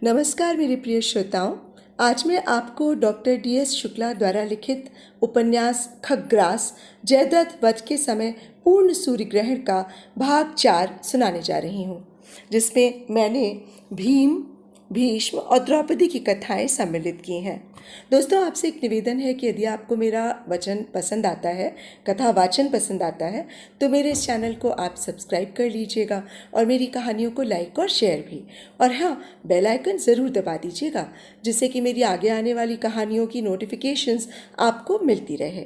नमस्कार मेरे प्रिय श्रोताओं। आज मैं आपको डॉक्टर DS शुक्ला द्वारा लिखित उपन्यास खग्रास जयद्रथ वध के समय पूर्ण सूर्य ग्रहण का भाग 4 सुनाने जा रही हूँ, जिसमें मैंने भीम, भीष्म और द्रौपदी की कथाएं सम्मिलित की हैं। दोस्तों, आपसे एक निवेदन है कि यदि आपको मेरा वचन पसंद आता है, कथा वाचन पसंद आता है, तो मेरे इस चैनल को आप सब्सक्राइब कर लीजिएगा और मेरी कहानियों को लाइक और शेयर भी। और हाँ, बेल आइकन ज़रूर दबा दीजिएगा, जिससे कि मेरी आगे आने वाली कहानियों की नोटिफिकेशंस आपको मिलती रहे।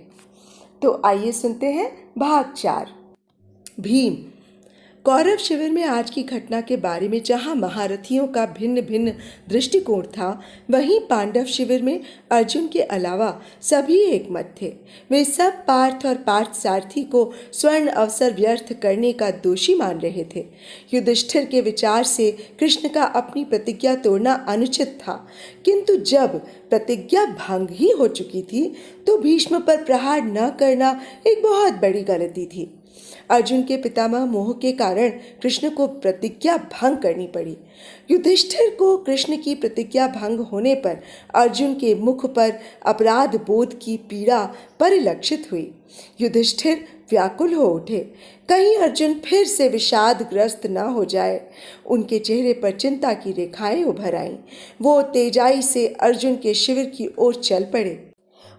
तो आइए सुनते हैं भाग 4। भीम। कौरव शिविर में आज की घटना के बारे में जहां महारथियों का भिन्न भिन्न दृष्टिकोण था, वहीं पांडव शिविर में अर्जुन के अलावा सभी एक मत थे। वे सब पार्थ और पार्थ सारथी को स्वर्ण अवसर व्यर्थ करने का दोषी मान रहे थे। युधिष्ठिर के विचार से कृष्ण का अपनी प्रतिज्ञा तोड़ना अनुचित था, किंतु जब प्रतिज्ञा भंग ही हो चुकी थी तो भीष्म पर प्रहार न करना एक बहुत बड़ी गलती थी। अर्जुन के पितामह मोह के कारण कृष्ण को प्रतिज्ञा भंग करनी पड़ी। युधिष्ठिर को कृष्ण की प्रतिज्ञा भंग होने पर अर्जुन के मुख पर अपराध बोध की पीड़ा परिलक्षित हुई। युधिष्ठिर व्याकुल हो उठे, कहीं अर्जुन फिर से विषादग्रस्त न हो जाए। उनके चेहरे पर चिंता की रेखाएं उभर आईं। वो तेजाई से अर्जुन के शिविर की ओर चल पड़े।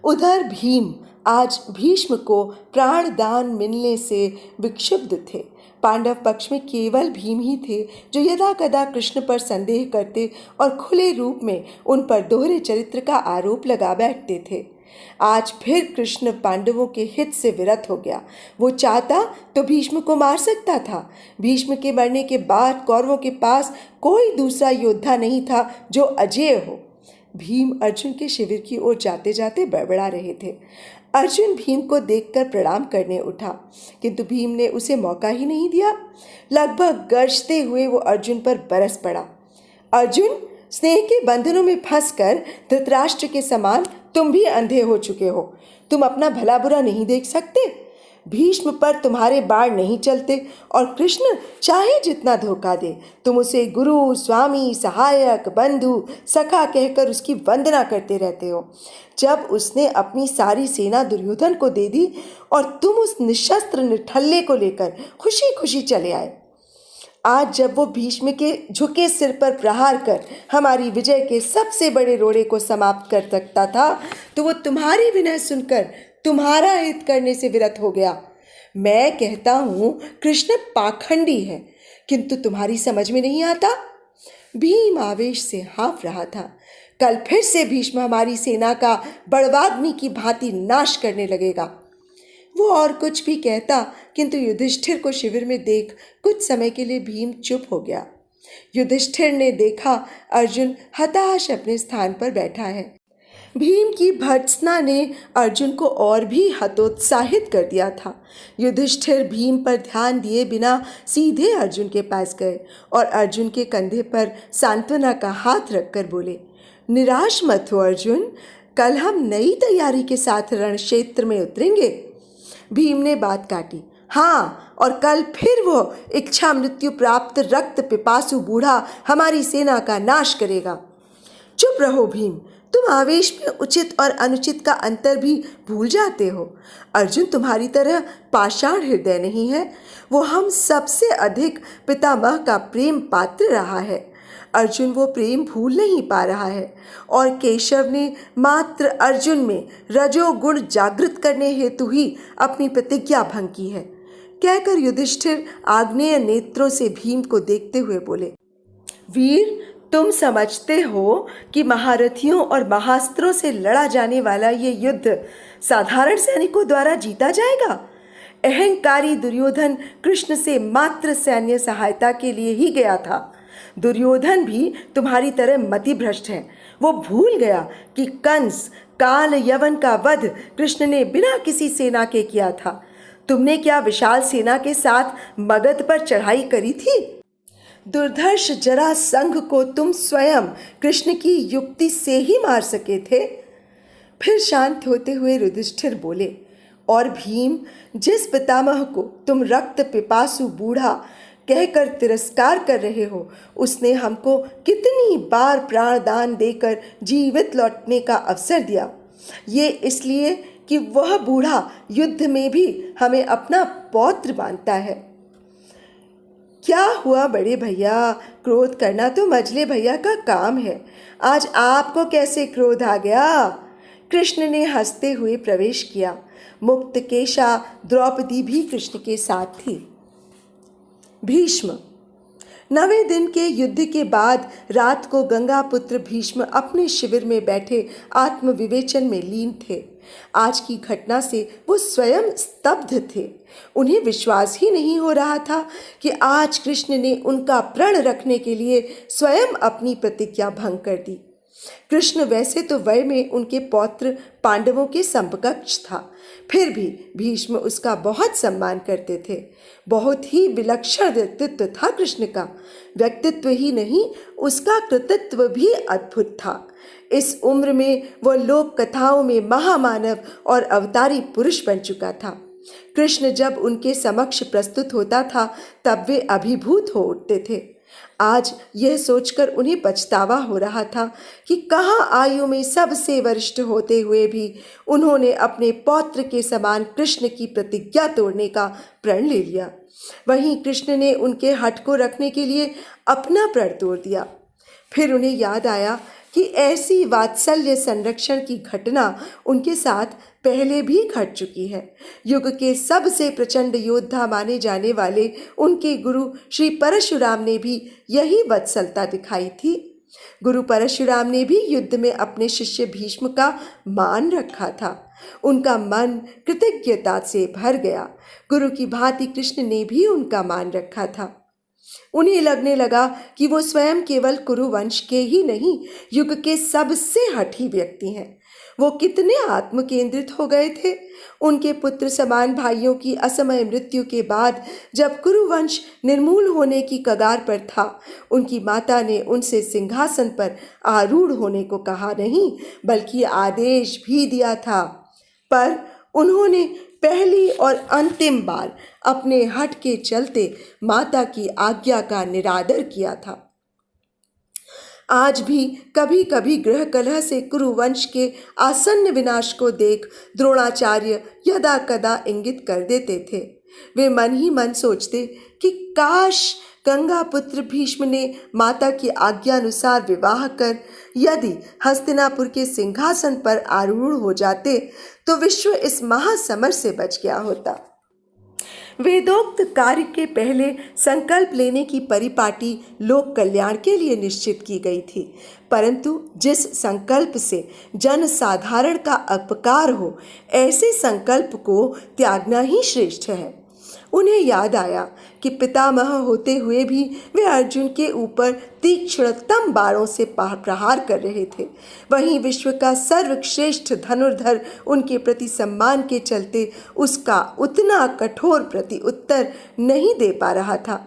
उधर भीम आज भीष्म को प्राण दान मिलने से विक्षुब्ध थे। पांडव पक्ष में केवल भीम ही थे जो यदा कदा कृष्ण पर संदेह करते और खुले रूप में उन पर दोहरे चरित्र का आरोप लगा बैठते थे। आज फिर कृष्ण पांडवों के हित से विरत हो गया। वो चाहता तो भीष्म को मार सकता था। भीष्म के मरने के बाद कौरवों के पास कोई दूसरा योद्धा नहीं था जो अजेय हो। भीम अर्जुन के शिविर की ओर जाते जाते बड़बड़ा रहे थे। अर्जुन भीम को देखकर प्रणाम करने उठा, किंतु भीम ने उसे मौका ही नहीं दिया। लगभग गरजते हुए वो अर्जुन पर बरस पड़ा। अर्जुन, स्नेह के बंधनों में फंसकर धृतराष्ट्र के समान तुम भी अंधे हो चुके हो। तुम अपना भला बुरा नहीं देख सकते। भीष्म पर तुम्हारे बाण नहीं चलते और कृष्ण चाहे जितना धोखा दे, तुम उसे गुरु, स्वामी, सहायक, बंधु, सखा कहकर उसकी वंदना करते रहते हो। जब उसने अपनी सारी सेना दुर्योधन को दे दी और तुम उस निशस्त्र निठल्ले को लेकर खुशी खुशी चले आए। आज जब वो भीष्म के झुके सिर पर प्रहार कर हमारी विजय के सबसे बड़े रोड़े को समाप्त कर सकता था, तो वो तुम्हारी विनय सुनकर तुम्हारा हित करने से विरत हो गया। मैं कहता हूं कृष्ण पाखंडी है, किंतु तुम्हारी समझ में नहीं आता। भीम आवेश से हाँफ रहा था। कल फिर से भीष्म हमारी सेना का बड़वाग्नि की भांति नाश करने लगेगा। वो और कुछ भी कहता, किंतु युधिष्ठिर को शिविर में देख कुछ समय के लिए भीम चुप हो गया। युधिष्ठिर ने देखा अर्जुन हताश अपने स्थान पर बैठा है। भीम की भर्त्सना ने अर्जुन को और भी हतोत्साहित कर दिया था। युधिष्ठिर भीम पर ध्यान दिए बिना सीधे अर्जुन के पास गए और अर्जुन के कंधे पर सांत्वना का हाथ रखकर बोले, निराश मत हो अर्जुन, कल हम नई तैयारी के साथ रण क्षेत्र में उतरेंगे। भीम ने बात काटी, हाँ, और कल फिर वो इच्छा मृत्यु प्राप्त रक्त पिपासु बूढ़ा हमारी सेना का नाश करेगा। चुप रहो भीम, तुम आवेश में उचित और अनुचित का अंतर भी भूल जाते हो। अर्जुन तुम्हारी तरह पाषाण हृदय नहीं है। वो हम सबसे अधिक पितामह का प्रेम पात्र रहा है। अर्जुन वो प्रेम भूल नहीं पा रहा है और केशव ने मात्र अर्जुन में रजोगुण जागृत करने हेतु ही अपनी प्रतिज्ञा भंग की है, कहकर युधिष्ठिर आग्नेय नेत्रों से भीम को देखते हुए बोले, वीर, तुम समझते हो कि महारथियों और महास्त्रों से लड़ा जाने वाला ये युद्ध साधारण सैनिकों द्वारा जीता जाएगा। अहंकारी दुर्योधन कृष्ण से मात्र सैन्य सहायता के लिए ही गया था। दुर्योधन भी तुम्हारी तरह मतिभ्रष्ट है। वो भूल गया कि कंस, काल यवन का वध कृष्ण ने बिना किसी सेना के किया था। तुमने क्या विशाल सेना के साथ मगध पर चढ़ाई करी थी? दुर्धर्ष जरासंघ को तुम स्वयं कृष्ण की युक्ति से ही मार सके थे। फिर शांत होते हुए युधिष्ठिर बोले, और भीम, जिस पितामह को तुम रक्त पिपासु बूढ़ा कहकर तिरस्कार कर रहे हो। उसने हमको कितनी बार प्राणदान देकर जीवित लौटने का अवसर दिया। ये इसलिए कि वह बूढ़ा युद्ध में भी हमें अपना पौत्र मानता है। क्या हुआ बड़े भैया, क्रोध करना तो मझले भैया का काम है। आज आपको कैसे क्रोध आ गया? कृष्ण ने हंसते हुए प्रवेश किया। मुक्त केशा द्रौपदी भी कृष्ण के साथ थी। भीष्म। 9वें दिन के युद्ध के बाद रात को गंगापुत्र भीष्म अपने शिविर में बैठे आत्मविवेचन में लीन थे। आज की घटना से वो स्वयं स्तब्ध थे। उन्हें विश्वास ही नहीं हो रहा था कि आज कृष्ण ने उनका प्रण रखने के लिए स्वयं अपनी प्रतिज्ञा भंग कर दी। कृष्ण वैसे तो वय में उनके पौत्र पांडवों के समकक्ष था, फिर भी भीष्म उसका बहुत सम्मान करते थे। बहुत ही विलक्षण व्यक्तित्व था कृष्ण का। व्यक्तित्व ही नहीं, उसका कृतित्व भी अद्भुत था। इस उम्र में वह लोक कथाओं में महामानव और अवतारी पुरुष बन चुका था। कृष्ण जब उनके समक्ष प्रस्तुत होता था तब वे अभिभूत हो उठते थे। आज यह सोचकर उन्हें पछतावा हो रहा था कि कहाँ आयु में सबसे वरिष्ठ होते हुए भी उन्होंने अपने पौत्र के समान कृष्ण की प्रतिज्ञा तोड़ने का प्रण ले लिया। वहीं कृष्ण ने उनके हठ को रखने के लिए अपना प्रण तोड़ दिया। फिर उन्हें याद आया कि ऐसी वात्सल्य संरक्षण की घटना उनके साथ पहले भी घट चुकी है। युग के सबसे प्रचंड योद्धा माने जाने वाले उनके गुरु श्री परशुराम ने भी यही वत्सलता दिखाई थी। गुरु परशुराम ने भी युद्ध में अपने शिष्य भीष्म का मान रखा था। उनका मन कृतज्ञता से भर गया। गुरु की भांति कृष्ण ने भी उनका मान रखा था। उन्हें लगने लगा कि वो स्वयं केवल कुरु वंश के ही नहीं, युग के सबसे हठी व्यक्ति हैं। वो कितने आत्म केंद्रित हो गए थे। उनके पुत्र समान भाइयों की असमय मृत्यु के बाद जब कुरुवंश निर्मूल होने की कगार पर था, उनकी माता ने उनसे सिंहासन पर आरूढ़ होने को कहा नहीं, बल्कि आदेश भी दिया था। पर उन्होंने पहली और अंतिम बार अपने हठ के चलते माता की आज्ञा का निरादर किया था। आज भी कभी कभी गृह कलह से कुरुवंश के आसन्न विनाश को देख द्रोणाचार्य यदा कदा इंगित कर देते थे। वे मन ही मन सोचते कि काश गंगा पुत्र भीष्म ने माता की आज्ञानुसार विवाह कर यदि हस्तिनापुर के सिंहासन पर आरूढ़ हो जाते तो विश्व इस महासमर से बच गया होता। वेदोक्त कार्य के पहले संकल्प लेने की परिपाटी लोक कल्याण के लिए निश्चित की गई थी, परंतु जिस संकल्प से जन साधारण का अपकार हो, ऐसे संकल्प को त्यागना ही श्रेष्ठ है। उन्हें याद आया कि पितामह होते हुए भी वे अर्जुन के ऊपर तीक्ष्णतम बाणों से प्रहार कर रहे थे। वहीं विश्व का सर्वश्रेष्ठ धनुर्धर उनके प्रति सम्मान के चलते उसका उतना कठोर प्रति उत्तर नहीं दे पा रहा था।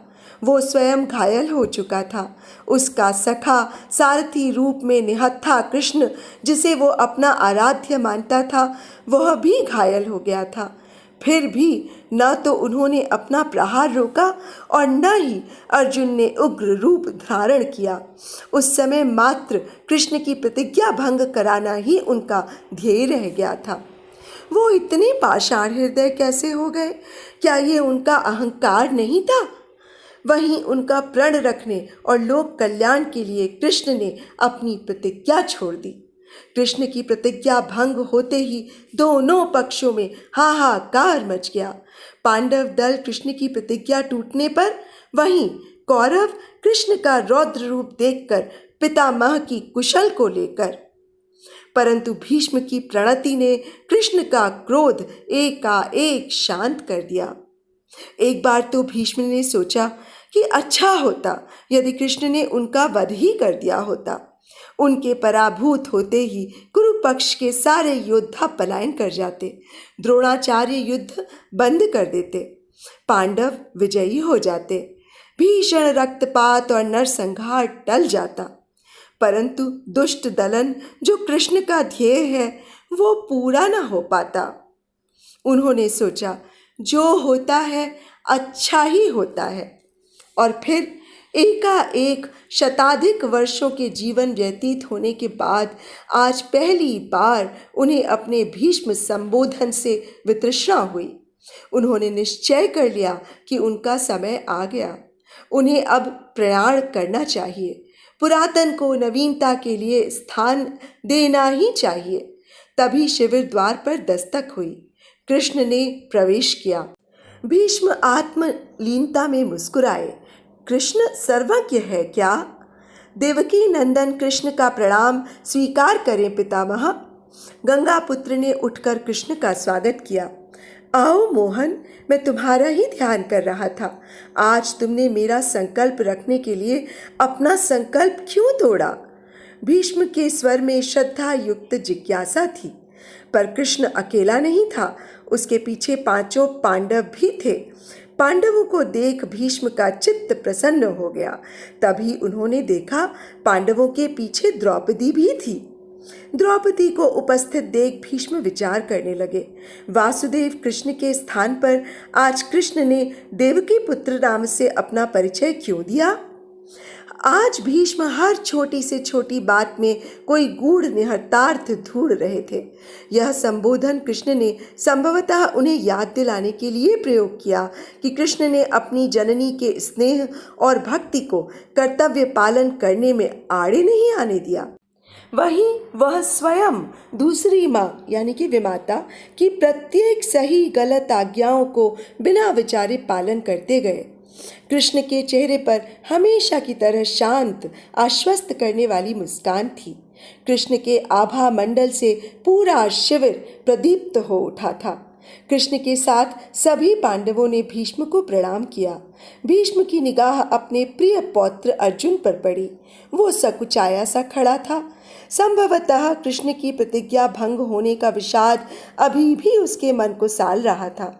वो स्वयं घायल हो चुका था। उसका सखा सारथी रूप में निहत्था कृष्ण, जिसे वो अपना आराध्य मानता था, वह भी घायल हो गया था। फिर भी न तो उन्होंने अपना प्रहार रोका और न ही अर्जुन ने उग्र रूप धारण किया। उस समय मात्र कृष्ण की प्रतिज्ञा भंग कराना ही उनका ध्येय रह गया था। वो इतने पाषाण हृदय कैसे हो गए? क्या ये उनका अहंकार नहीं था? वहीं उनका प्रण रखने और लोक कल्याण के लिए कृष्ण ने अपनी प्रतिज्ञा छोड़ दी। कृष्ण की प्रतिज्ञा भंग होते ही दोनों पक्षों में हाहाकार मच गया। पांडव दल कृष्ण की प्रतिज्ञा टूटने पर, वहीं कौरव कृष्ण का रौद्र रूप देखकर पितामह की कुशल को लेकर। परंतु भीष्म की प्रणति ने कृष्ण का क्रोध एकाएक शांत कर दिया। एक बार तो भीष्म ने सोचा कि अच्छा होता यदि कृष्ण ने उनका वध ही कर दिया होता। उनके पराभूत होते ही कुरु पक्ष के सारे योद्धा पलायन कर जाते, द्रोणाचार्य युद्ध बंद कर देते, पांडव विजयी हो जाते, भीषण रक्तपात और नरसंहार टल जाता। परंतु दुष्ट दलन जो कृष्ण का ध्येय है वो पूरा न हो पाता। उन्होंने सोचा जो होता है अच्छा ही होता है। और फिर एकाएक शताधिक वर्षों के जीवन व्यतीत होने के बाद आज पहली बार उन्हें अपने भीष्म संबोधन से वितृष्णा हुई। उन्होंने निश्चय कर लिया कि उनका समय आ गया, उन्हें अब प्रयाण करना चाहिए, पुरातन को नवीनता के लिए स्थान देना ही चाहिए। तभी शिविर द्वार पर दस्तक हुई। कृष्ण ने प्रवेश किया। भीष्म आत्मलीनता में मुस्कुराए। कृष्ण सर्वज्ञ है क्या? देवकी नंदन कृष्ण का प्रणाम स्वीकार करें पितामह। गंगापुत्र ने उठकर कृष्ण का स्वागत किया। आओ मोहन, मैं तुम्हारा ही ध्यान कर रहा था। आज तुमने मेरा संकल्प रखने के लिए अपना संकल्प क्यों तोड़ा? भीष्म के स्वर में श्रद्धा युक्त जिज्ञासा थी। पर कृष्ण अकेला नहीं था, उसके पीछे 5 पांडव भी थे। पांडवों को देख भीष्म का चित्त प्रसन्न हो गया। तभी उन्होंने देखा पांडवों के पीछे द्रौपदी भी थी। द्रौपदी को उपस्थित देख भीष्म विचार करने लगे। वासुदेव कृष्ण के स्थान पर आज कृष्ण ने देवकी पुत्र नाम से अपना परिचय क्यों दिया? आज भीष्म हर छोटी से छोटी बात में कोई गूढ़ निहितार्थ ढूंढ रहे थे। यह संबोधन कृष्ण ने संभवतः उन्हें याद दिलाने के लिए प्रयोग किया कि कृष्ण ने अपनी जननी के स्नेह और भक्ति को कर्तव्य पालन करने में आड़े नहीं आने दिया। वहीं वह स्वयं दूसरी माँ यानी कि विमाता की प्रत्येक सही गलत आज्ञाओं को बिना विचारे पालन करते गए। कृष्ण के चेहरे पर हमेशा की तरह शांत, आश्वस्त करने वाली मुस्कान थी। कृष्ण के आभा मंडल से पूरा शिविर प्रदीप्त हो उठा था। कृष्ण के साथ सभी पांडवों ने भीष्म को प्रणाम किया। भीष्म की निगाह अपने प्रिय पौत्र अर्जुन पर पड़ी। वो सकुचाया सा खड़ा था। संभवतः कृष्ण की प्रतिज्ञा भंग होने का विषाद अभी भी उसके मन को साल रहा था।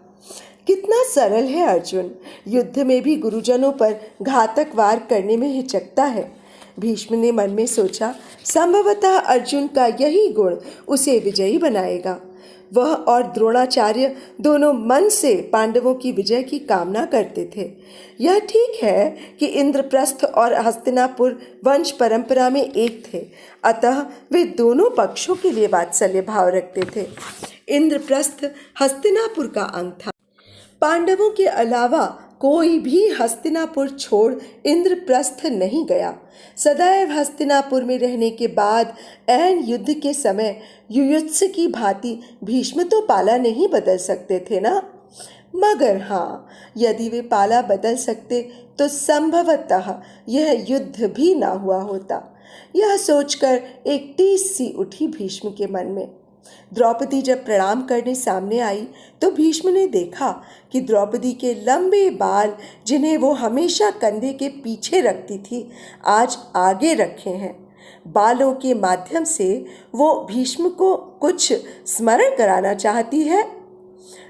कितना सरल है अर्जुन, युद्ध में भी गुरुजनों पर घातक वार करने में हिचकता है। भीष्म ने मन में सोचा, संभवतः अर्जुन का यही गुण उसे विजयी बनाएगा। वह और द्रोणाचार्य दोनों मन से पांडवों की विजय की कामना करते थे। यह ठीक है कि इंद्रप्रस्थ और हस्तिनापुर वंश परंपरा में एक थे, अतः वे दोनों पक्षों के लिए वात्सल्य भाव रखते थे। इंद्रप्रस्थ हस्तिनापुर का अंग था। पांडवों के अलावा कोई भी हस्तिनापुर छोड़ इंद्रप्रस्थ नहीं गया। सदैव हस्तिनापुर में रहने के बाद ऐन युद्ध के समय युयुत्सु की भांति भीष्म तो पाला नहीं बदल सकते थे ना। मगर हाँ, यदि वे पाला बदल सकते तो संभवतः यह युद्ध भी ना हुआ होता। यह सोचकर एक टीस सी उठी भीष्म के मन में। द्रौपदी जब प्रणाम करने सामने आई तो भीष्म ने देखा कि द्रौपदी के लंबे बाल, जिन्हें वो हमेशा कंधे के पीछे रखती थी, आज आगे रखे हैं। बालों के माध्यम से वो भीष्म को कुछ स्मरण कराना चाहती है।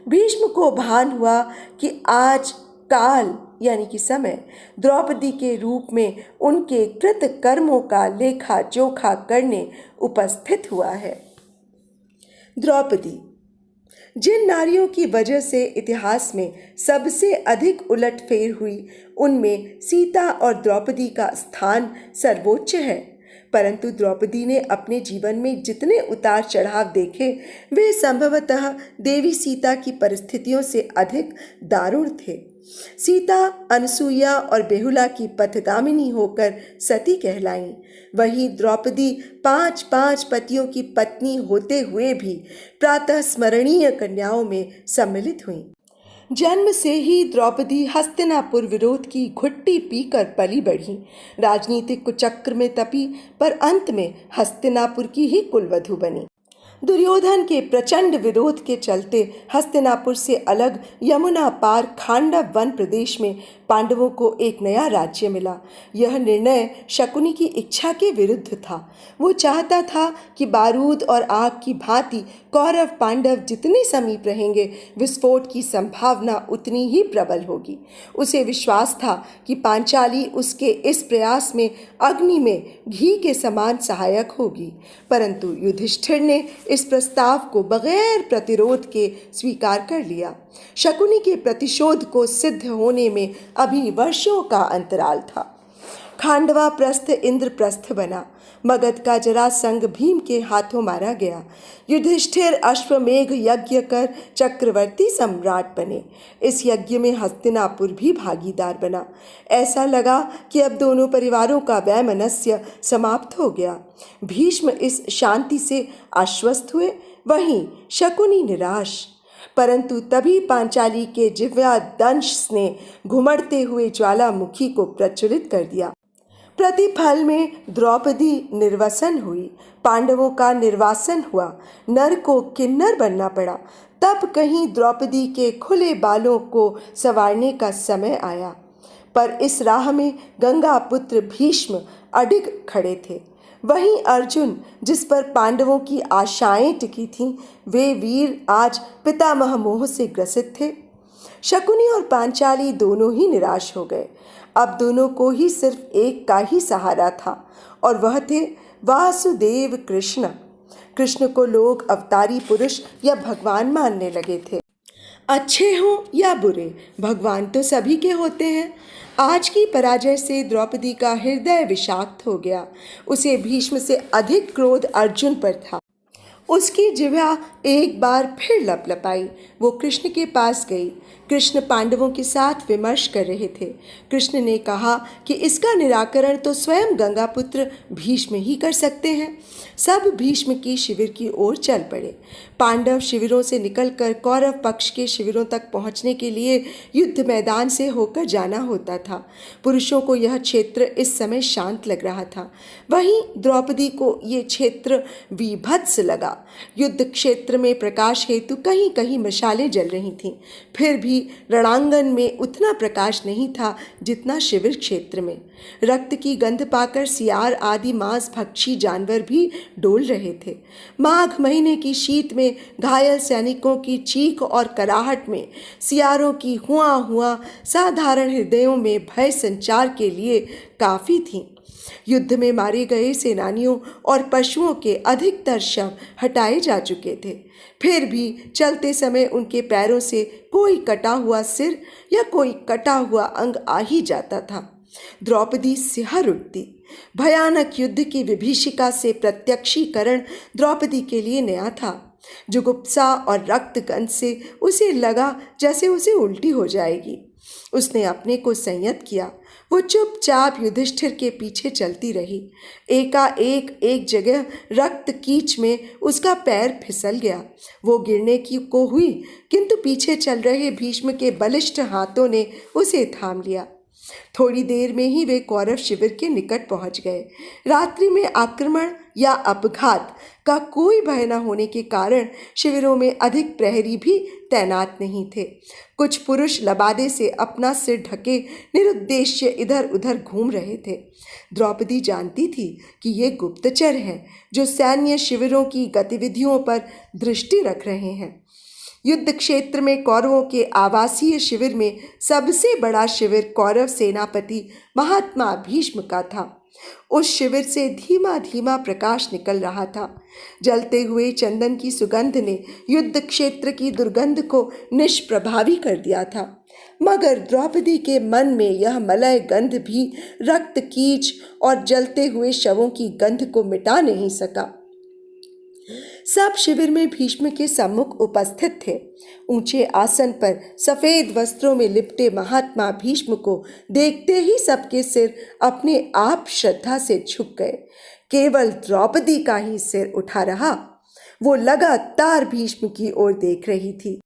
भीष्म को भान हुआ कि आज काल यानी कि समय द्रौपदी के रूप में उनके कृत कर्मों का लेखा जोखा करने उपस्थित हुआ है। द्रौपदी जिन नारियों की वजह से इतिहास में सबसे अधिक उलटफेर हुई, उनमें सीता और द्रौपदी का स्थान सर्वोच्च है। परंतु द्रौपदी ने अपने जीवन में जितने उतार चढ़ाव देखे, वे संभवतः देवी सीता की परिस्थितियों से अधिक दारुण थे। सीता अनसुईया और बेहुला की पथगामिनी होकर सती कहलाईं। वहीं द्रौपदी 5 पतियों की पत्नी होते हुए भी प्रातः स्मरणीय कन्याओं में सम्मिलित हुईं। जन्म से ही द्रौपदी हस्तिनापुर विरोध की घुट्टी पीकर पली बढ़ी। राजनीतिक कुचक्र में तपी, पर अंत में हस्तिनापुर की ही कुलवधू बनी। दुर्योधन के प्रचंड विरोध के चलते हस्तिनापुर से अलग यमुना पार खांडव वन प्रदेश में पांडवों को एक नया राज्य मिला। यह निर्णय शकुनी की इच्छा के विरुद्ध था। वो चाहता था कि बारूद और आग की भांति कौरव पांडव जितने समीप रहेंगे, विस्फोट की संभावना उतनी ही प्रबल होगी। उसे विश्वास था कि पांचाली उसके इस प्रयास में अग्नि में घी के समान सहायक होगी। परंतु युधिष्ठिर ने इस प्रस्ताव को बगैर प्रतिरोध के स्वीकार कर लिया। शकुनी के प्रतिशोध को सिद्ध होने में अभी वर्षों का अंतराल था। खांडवा प्रस्थ इंद्रप्रस्थ बना। मगध का जरासंध भीम के हाथों मारा गया। युधिष्ठिर अश्वमेघ यज्ञ कर चक्रवर्ती सम्राट बने। इस यज्ञ में हस्तिनापुर भी भागीदार बना। ऐसा लगा कि अब दोनों परिवारों का वैमनस्य समाप्त हो गया। भीष्म इस शांति से आश्वस्त हुए, वहीं शकुनी निराश। परंतु तभी पांचाली के जिह्वा दंश ने घुमड़ते हुए ज्वालामुखी को प्रज्वलित कर दिया। प्रतिफल में द्रौपदी निर्वसन हुई, पांडवों का निर्वासन हुआ, नर को किन्नर बनना पड़ा। तब कहीं द्रौपदी के खुले बालों को संवारने का समय आया, पर इस राह में गंगा पुत्र भीष्म अडिग खड़े थे। वहीं अर्जुन, जिस पर पांडवों की आशाएं टिकी थीं, वे वीर आज पितामह मोह से ग्रसित थे। शकुनी और पांचाली दोनों ही निराश हो गए। अब दोनों को ही सिर्फ एक का ही सहारा था, और वह थे वासुदेव कृष्ण। कृष्ण को लोग अवतारी पुरुष या भगवान मानने लगे थे। अच्छे हों या बुरे, भगवान तो सभी के होते हैं। आज की पराजय से द्रौपदी का हृदय विषाक्त हो गया। उसे भीष्म से अधिक क्रोध अर्जुन पर था। उसकी जिह्वा एक बार फिर लपलपाई। वो कृष्ण के पास गई। कृष्ण पांडवों के साथ विमर्श कर रहे थे। कृष्ण ने कहा कि इसका निराकरण तो स्वयं गंगापुत्र भीष्म ही कर सकते हैं। सब भीष्म की शिविर की ओर चल पड़े। पांडव शिविरों से निकलकर कौरव पक्ष के शिविरों तक पहुंचने के लिए युद्ध मैदान से होकर जाना होता था। पुरुषों को यह क्षेत्र इस समय शांत लग रहा था, वहीं द्रौपदी को ये क्षेत्र विभत्स लगा। युद्ध क्षेत्र में प्रकाश हेतु कहीं कहीं मशालें जल रही थीं, फिर भी रणांगन में उतना प्रकाश नहीं था जितना शिविर क्षेत्र में। रक्त की गंध पाकर सियार आदि मांस भक्षी जानवर भी डोल रहे थे। माघ महीने की शीत में घायल सैनिकों की चीख और कराहट में सियारों की हुआ हुआ साधारण हृदयों में भय संचार के लिए काफी थी। युद्ध में मारे गए सेनानियों और पशुओं के अधिकतर शव हटाए जा चुके थे। फिर भी चलते समय उनके पैरों से कोई कटा हुआ सिर या कोई कटा हुआ अंग आ ही जाता था। द्रौपदी सिहर उठती। भयानक युद्ध की विभीषिका से प्रत्यक्षीकरण द्रौपदी के लिए नया था। जुगुप्सा और रक्त गंध से उसे लगा जैसे उसे उल्टी हो जाएगी। उसने अपने को संयत किया। वो चुपचाप युधिष्ठिर के पीछे चलती रही। एकाएक एक जगह रक्त कीच में उसका पैर फिसल गया। वो गिरने की को हुई, किंतु पीछे चल रहे भीष्म के बलिष्ठ हाथों ने उसे थाम लिया। थोड़ी देर में ही वे कौरव शिविर के निकट पहुंच गए। रात्रि में आक्रमण या अपघात का कोई भय न होने के कारण शिविरों में अधिक प्रहरी भी तैनात नहीं थे। कुछ पुरुष लबादे से अपना सिर ढके निरुद्देश्य इधर उधर घूम रहे थे। द्रौपदी जानती थी कि ये गुप्तचर हैं जो सैन्य शिविरों की गतिविधियों पर दृष्टि रख रहे हैं। युद्ध क्षेत्र में कौरवों के आवासीय शिविर में सबसे बड़ा शिविर कौरव सेनापति महात्मा भीष्म का था। उस शिविर से धीमा धीमा प्रकाश निकल रहा था। जलते हुए चंदन की सुगंध ने युद्ध क्षेत्र की दुर्गंध को निष्प्रभावी कर दिया था, मगर द्रौपदी के मन में यह मलय गंध भी रक्त कीच और जलते हुए शवों की गंध को मिटा नहीं सका। सब शिविर में भीष्म के सम्मुख उपस्थित थे। ऊंचे आसन पर सफेद वस्त्रों में लिपटे महात्मा भीष्म को देखते ही सबके सिर अपने आप श्रद्धा से झुक गए। केवल द्रौपदी का ही सिर उठा रहा। वो लगातार भीष्म की ओर देख रही थी।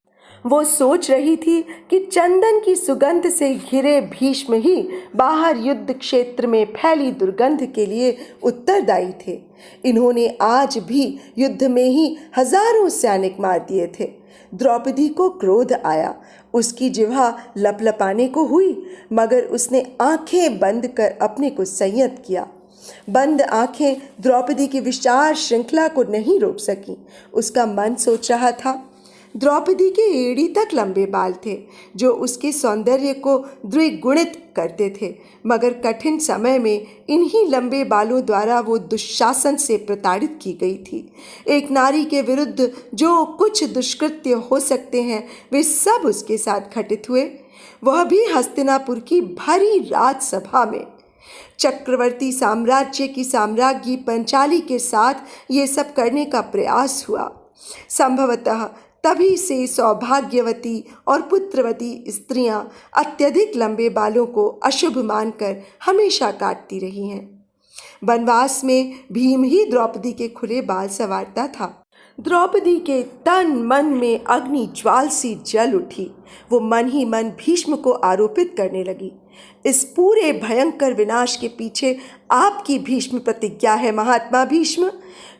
वो सोच रही थी कि चंदन की सुगंध से घिरे भीष्म ही बाहर युद्ध क्षेत्र में फैली दुर्गंध के लिए उत्तरदायी थे। इन्होंने आज भी युद्ध में ही हजारों सैनिक मार दिए थे। द्रौपदी को क्रोध आया। उसकी जिह्वा लपलपाने को हुई, मगर उसने आंखें बंद कर अपने को संयत किया। बंद आंखें द्रौपदी की विशाल श्रृंखला को नहीं रोक सकी। उसका मन सोच रहा था, द्रौपदी के एड़ी तक लंबे बाल थे जो उसके सौंदर्य को द्विगुणित करते थे, मगर कठिन समय में इन्हीं लंबे बालों द्वारा वो दुशासन से प्रताड़ित की गई थी। एक नारी के विरुद्ध जो कुछ दुष्कृत्य हो सकते हैं वे सब उसके साथ घटित हुए, वह भी हस्तिनापुर की भरी राजसभा में। चक्रवर्ती साम्राज्य की साम्राज्ञी पंचाली के साथ ये सब करने का प्रयास हुआ। संभवतः तभी से सौभाग्यवती और पुत्रवती स्त्रियां अत्यधिक लंबे बालों को अशुभ मानकर हमेशा काटती रही हैं। वनवास में भीम ही द्रौपदी के खुले बाल संवारता था। द्रौपदी के तन मन में अग्नि ज्वाल सी जल उठी। वो मन ही मन भीष्म को आरोपित करने लगी। इस पूरे भयंकर विनाश के पीछे आपकी भीष्म प्रतिज्ञा है महात्मा भीष्म।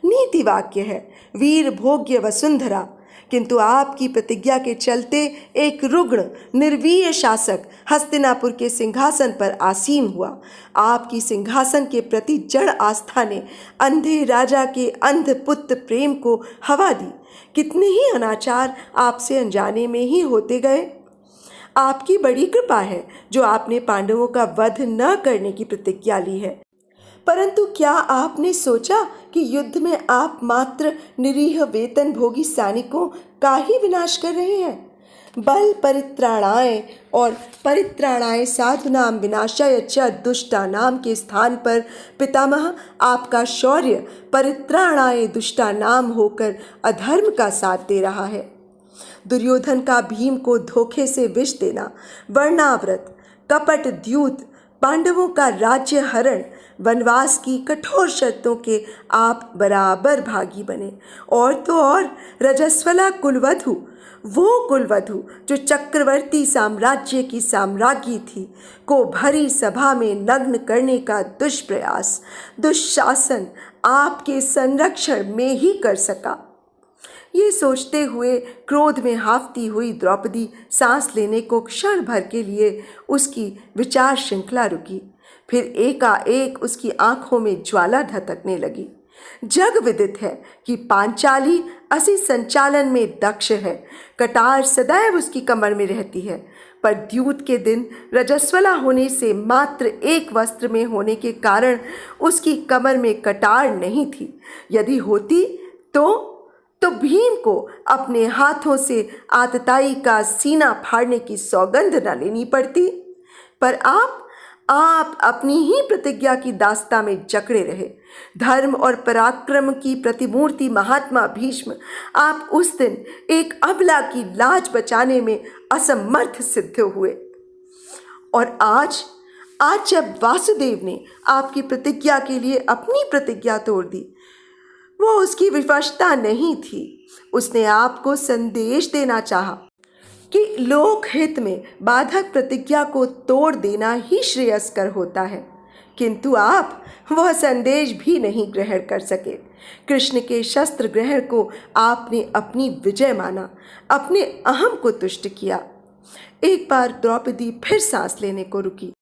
नीति वाक्य है वीर भोग्य वसुंधरा, किंतु आपकी प्रतिज्ञा के चलते एक रुग्ण निर्वीर्य शासक हस्तिनापुर के सिंहासन पर आसीन हुआ। आपकी सिंहासन के प्रति जड़ आस्था ने अंधे राजा के अंध पुत्र प्रेम को हवा दी। कितने ही अनाचार आपसे अनजाने में ही होते गए। आपकी बड़ी कृपा है जो आपने पांडवों का वध न करने की प्रतिज्ञा ली है, परंतु क्या आपने सोचा कि युद्ध में आप मात्र निरीह वेतन भोगी सैनिकों का ही विनाश कर रहे हैं? बल परित्राणाय और परित्राणाय साधुनाम विनाशाय च दुष्टानाम के स्थान पर पितामह आपका शौर्य परित्राणाय दुष्टानाम होकर अधर्म का साथ दे रहा है। दुर्योधन का भीम को धोखे से विष देना, वर्णाव्रत, कपट द्यूत, पांडवों का राज्य हरण, वनवास की कठोर शर्तों के आप बराबर भागी बने। और तो और रजस्वला कुलवधु, वो कुलवधु जो चक्रवर्ती साम्राज्य की साम्राज्ञी थी, को भरी सभा में नग्न करने का दुष्प्रयास, दुशासन आपके संरक्षण में ही कर सका। ये सोचते हुए क्रोध में हाफती हुई द्रौपदी सांस लेने को क्षण भर के लिए उसकी विचार श्रृंखला रुकी। फिर एकाएक उसकी आंखों में ज्वाला धधकने लगी। जग विदित है कि पांचाली असी संचालन में दक्ष है। कटार सदैव उसकी कमर में रहती है, पर द्यूत के दिन रजस्वला होने से मात्र एक वस्त्र में होने के कारण उसकी कमर में कटार नहीं थी। यदि होती तो भीम को अपने हाथों से आतताई का सीना फाड़ने की सौगंध न लेनी पड़ती। पर आप अपनी ही प्रतिज्ञा की दास्ता में जकड़े रहे। धर्म और पराक्रम की प्रतिमूर्ति महात्मा भीष्म, आप उस दिन एक अबला की लाज बचाने में असमर्थ सिद्ध हुए। और आज जब वासुदेव ने आपकी प्रतिज्ञा के लिए अपनी प्रतिज्ञा तोड़ दी, वो उसकी विवशता नहीं थी। उसने आपको संदेश देना चाहा कि लोकहित में बाधक प्रतिज्ञा को तोड़ देना ही श्रेयस्कर होता है, किंतु आप वह संदेश भी नहीं ग्रहण कर सके। कृष्ण के शस्त्र ग्रहण को आपने अपनी विजय माना, अपने अहम को तुष्ट किया। एक बार द्रौपदी फिर सांस लेने को रुकी।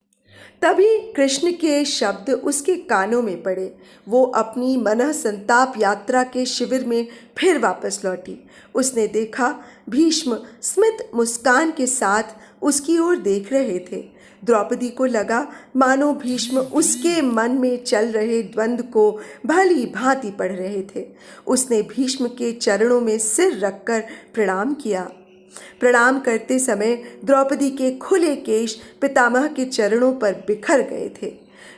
तभी कृष्ण के शब्द उसके कानों में पड़े। वो अपनी मनः संताप यात्रा के शिविर में फिर वापस लौटी। उसने देखा भीष्म स्मित मुस्कान के साथ उसकी ओर देख रहे थे। द्रौपदी को लगा मानो भीष्म उसके मन में चल रहे द्वंद्व को भली भांति पढ़ रहे थे। उसने भीष्म के चरणों में सिर रखकर प्रणाम किया। प्रणाम करते समय द्रौपदी के खुले केश पितामह के चरणों पर बिखर गए थे।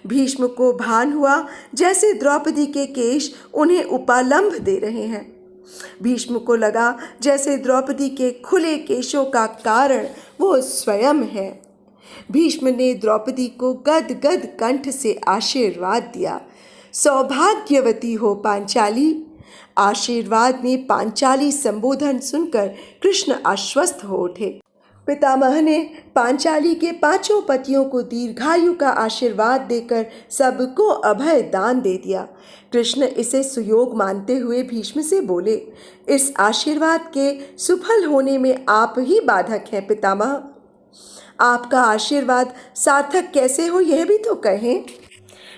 भीष्म को भान हुआ जैसे द्रौपदी के केश उन्हें उपालंभ दे रहे हैं। भीष्म को लगा जैसे द्रौपदी के खुले केशों का कारण वो स्वयं है। भीष्म ने द्रौपदी को गदगद कंठ से आशीर्वाद दिया। सौभाग्यवती हो पांचाली। आशीर्वाद में पांचाली संबोधन सुनकर कृष्ण आश्वस्त हो उठे। पितामह ने पांचाली के 5 पतियों को दीर्घायु का आशीर्वाद देकर सबको अभय दान दे दिया। कृष्ण इसे सुयोग मानते हुए भीष्म से बोले, इस आशीर्वाद के सुफल होने में आप ही बाधक हैं पितामह। आपका आशीर्वाद सार्थक कैसे हो यह भी तो कहें।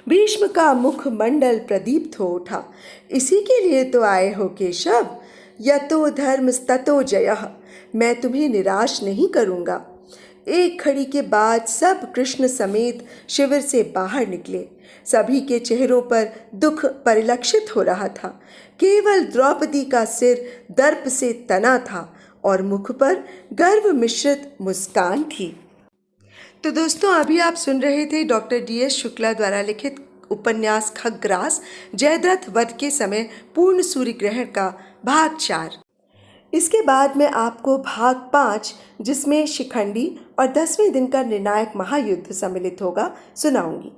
भीष्म का मुख मंडल प्रदीप्त हो उठा। इसी के लिए तो आए हो केशव। यतो धर्मस्ततो जयः। मैं तुम्हें निराश नहीं करूँगा। एक घड़ी के बाद सब कृष्ण समेत शिविर से बाहर निकले। सभी के चेहरों पर दुख परिलक्षित हो रहा था। केवल द्रौपदी का सिर दर्प से तना था और मुख पर गर्व मिश्रित मुस्कान थी। तो दोस्तों, अभी आप सुन रहे थे डॉक्टर DS शुक्ला द्वारा लिखित उपन्यास खग्रास जयद्रथ वध के समय पूर्ण सूर्य ग्रहण का भाग 4। इसके बाद मैं आपको भाग 5, जिसमें शिखंडी और 10वें दिन का निर्णायक महायुद्ध सम्मिलित होगा, सुनाऊंगी।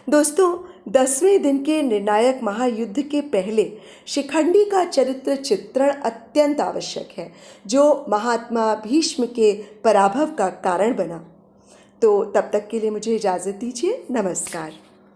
दोस्तों, 10वें दिन के निर्णायक महायुद्ध के पहले शिखंडी का चरित्र चित्रण अत्यंत आवश्यक है, जो महात्मा भीष्म के पराभव का कारण बना। तो तब तक के लिए मुझे इजाज़त दीजिए। नमस्कार।